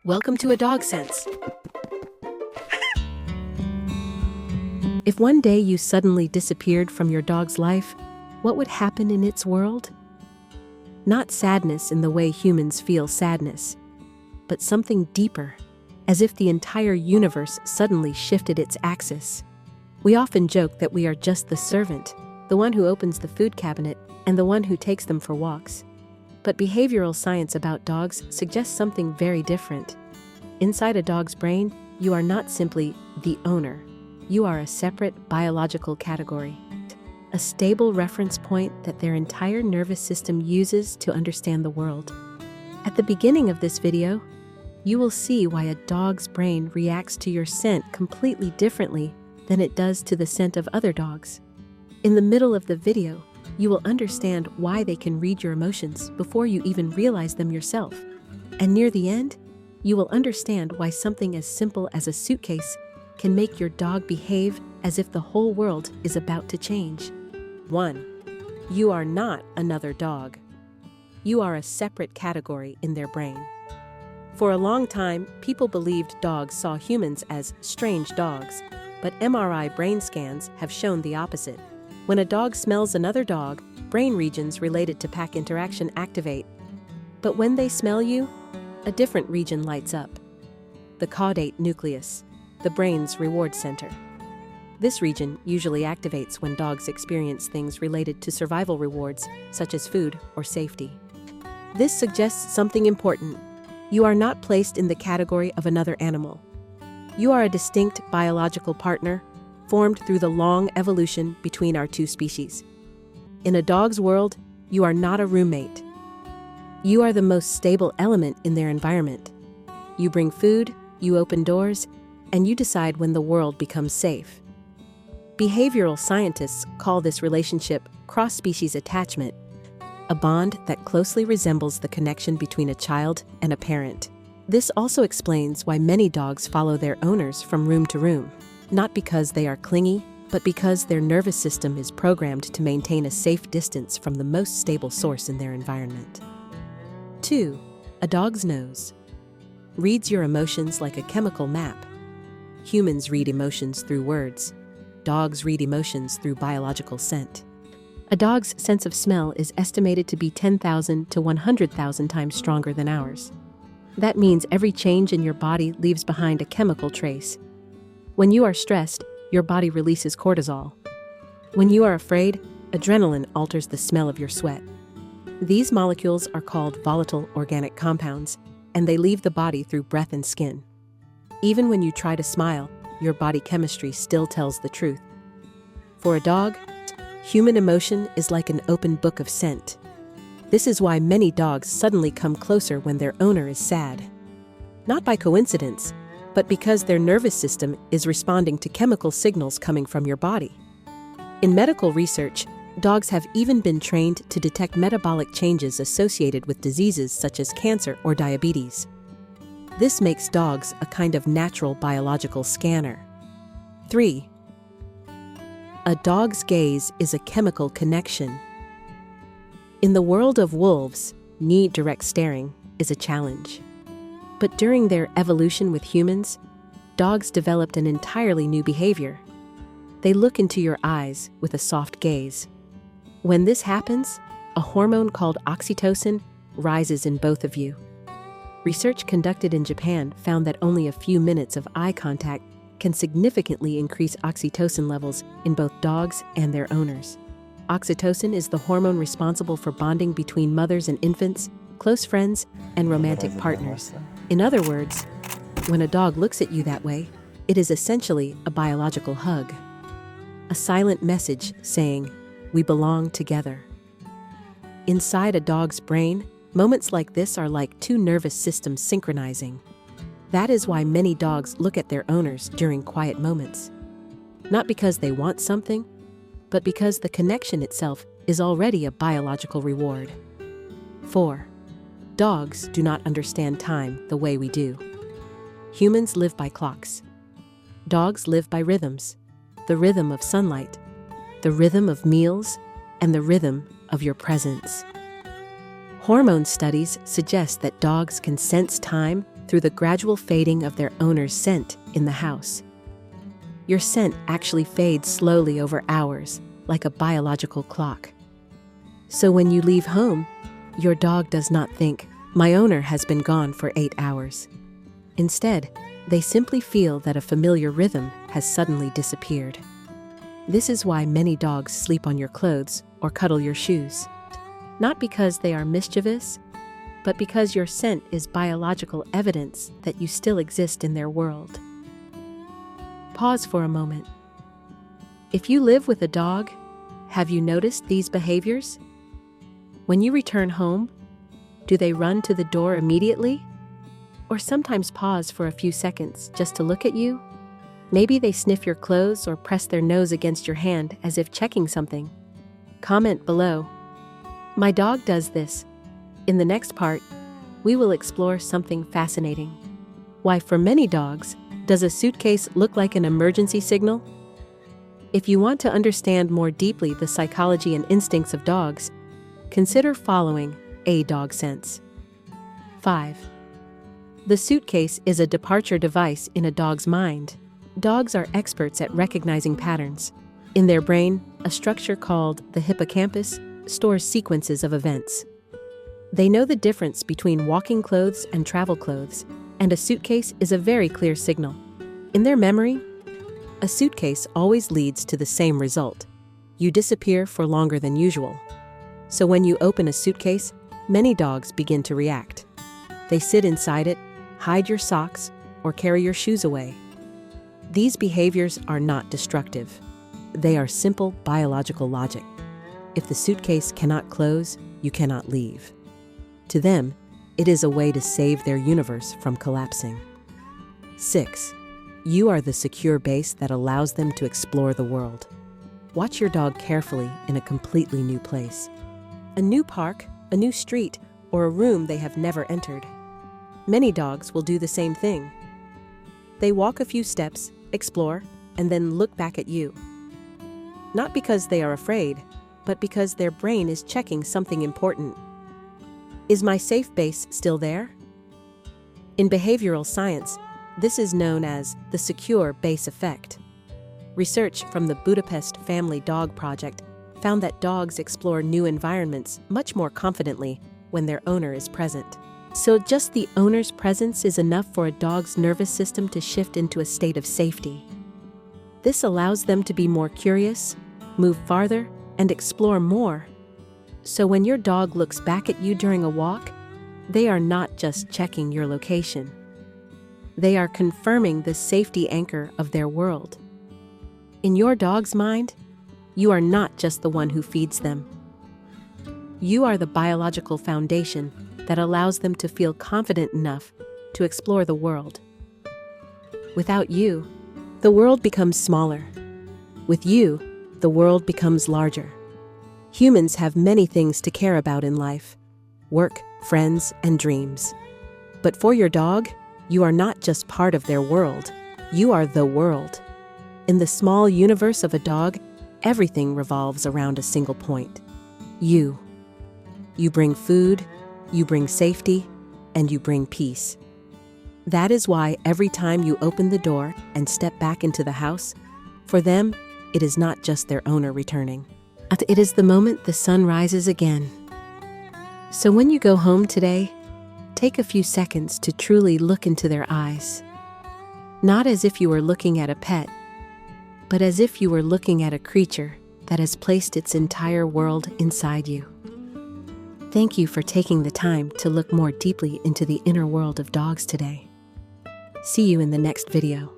Welcome to ADogSense. If one day you suddenly disappeared from your dog's life, what would happen in its world? Not sadness in the way humans feel sadness, but something deeper, as if the entire universe suddenly shifted its axis. We often joke that we are just the servant, the one who opens the food cabinet, and the one who takes them for walks. But behavioral science about dogs suggests something very different. Inside a dog's brain, you are not simply the owner. You are a separate biological category, a stable reference point that their entire nervous system uses to understand the world. At the beginning of this video, you will see why a dog's brain reacts to your scent completely differently than it does to the scent of other dogs. In the middle of the video, you will understand why they can read your emotions before you even realize them yourself. And near the end, you will understand why something as simple as a suitcase can make your dog behave as if the whole world is about to change. 1. You are not another dog. You are a separate category in their brain. For a long time, people believed dogs saw humans as strange dogs, but MRI brain scans have shown the opposite. When a dog smells another dog, brain regions related to pack interaction activate. But when they smell you, a different region lights up. The caudate nucleus, the brain's reward center. This region usually activates when dogs experience things related to survival rewards, such as food or safety. This suggests something important. You are not placed in the category of another animal. You are a distinct biological partner, formed through the long evolution between our two species. In a dog's world, you are not a roommate. You are the most stable element in their environment. You bring food, you open doors, and you decide when the world becomes safe. Behavioral scientists call this relationship cross-species attachment, a bond that closely resembles the connection between a child and a parent. This also explains why many dogs follow their owners from room to room. Not because they are clingy, but because their nervous system is programmed to maintain a safe distance from the most stable source in their environment. 2. A dog's nose reads your emotions like a chemical map. Humans read emotions through words. Dogs read emotions through biological scent. A dog's sense of smell is estimated to be 10,000 to 100,000 times stronger than ours. That means every change in your body leaves behind a chemical trace. When you are stressed, your body releases cortisol. When you are afraid, adrenaline alters the smell of your sweat. These molecules are called volatile organic compounds, and they leave the body through breath and skin. Even when you try to smile, your body chemistry still tells the truth. For a dog, human emotion is like an open book of scent. This is why many dogs suddenly come closer when their owner is sad. Not by coincidence, but because their nervous system is responding to chemical signals coming from your body. In medical research, dogs have even been trained to detect metabolic changes associated with diseases such as cancer or diabetes. This makes dogs a kind of natural biological scanner. 3. A dog's gaze is a chemical connection. In the world of wolves, direct staring is a challenge. But during their evolution with humans, dogs developed an entirely new behavior. They look into your eyes with a soft gaze. When this happens, a hormone called oxytocin rises in both of you. Research conducted in Japan found that only a few minutes of eye contact can significantly increase oxytocin levels in both dogs and their owners. Oxytocin is the hormone responsible for bonding between mothers and infants, close friends, and romantic partners. In other words, when a dog looks at you that way, it is essentially a biological hug. A silent message saying, "We belong together." Inside a dog's brain, moments like this are like two nervous systems synchronizing. That is why many dogs look at their owners during quiet moments. Not because they want something, but because the connection itself is already a biological reward. 4. Dogs do not understand time the way we do. Humans live by clocks. Dogs live by rhythms. The rhythm of sunlight, the rhythm of meals, and the rhythm of your presence. Hormone studies suggest that dogs can sense time through the gradual fading of their owner's scent in the house. Your scent actually fades slowly over hours, like a biological clock. So when you leave home, your dog does not think, "My owner has been gone for 8 hours." Instead, they simply feel that a familiar rhythm has suddenly disappeared. This is why many dogs sleep on your clothes or cuddle your shoes. Not because they are mischievous, but because your scent is biological evidence that you still exist in their world. Pause for a moment. If you live with a dog, have you noticed these behaviors? When you return home, do they run to the door immediately? Or sometimes pause for a few seconds just to look at you? Maybe they sniff your clothes or press their nose against your hand as if checking something. Comment below. My dog does this. In the next part, we will explore something fascinating. Why, for many dogs, does a suitcase look like an emergency signal? If you want to understand more deeply the psychology and instincts of dogs, consider following ADogSense. 5. The suitcase is a departure device in a dog's mind. Dogs are experts at recognizing patterns. In their brain, a structure called the hippocampus stores sequences of events. They know the difference between walking clothes and travel clothes, and a suitcase is a very clear signal. In their memory, a suitcase always leads to the same result. You disappear for longer than usual. So when you open a suitcase, many dogs begin to react. They sit inside it, hide your socks, or carry your shoes away. These behaviors are not destructive. They are simple biological logic. If the suitcase cannot close, you cannot leave. To them, it is a way to save their universe from collapsing. 6. You are the secure base that allows them to explore the world. Watch your dog carefully in a completely new place. A new park, a new street, or a room they have never entered. Many dogs will do the same thing. They walk a few steps, explore, and then look back at you. Not because they are afraid, but because their brain is checking something important. Is my safe base still there? In behavioral science, this is known as the secure base effect. Research from the Budapest Family Dog Project found that dogs explore new environments much more confidently when their owner is present. So just the owner's presence is enough for a dog's nervous system to shift into a state of safety. This allows them to be more curious, move farther, and explore more. So when your dog looks back at you during a walk, they are not just checking your location. They are confirming the safety anchor of their world. In your dog's mind, you are not just the one who feeds them. You are the biological foundation that allows them to feel confident enough to explore the world. Without you, the world becomes smaller. With you, the world becomes larger. Humans have many things to care about in life: work, friends, and dreams. But for your dog, you are not just part of their world, you are the world. In the small universe of a dog, everything revolves around a single point: you. You bring food, you bring safety, and you bring peace. That is why every time you open the door and step back into the house, for them, it is not just their owner returning. It is the moment the sun rises again. So when you go home today, take a few seconds to truly look into their eyes. Not as if you were looking at a pet, but as if you were looking at a creature that has placed its entire world inside you. Thank you for taking the time to look more deeply into the inner world of dogs today. See you in the next video.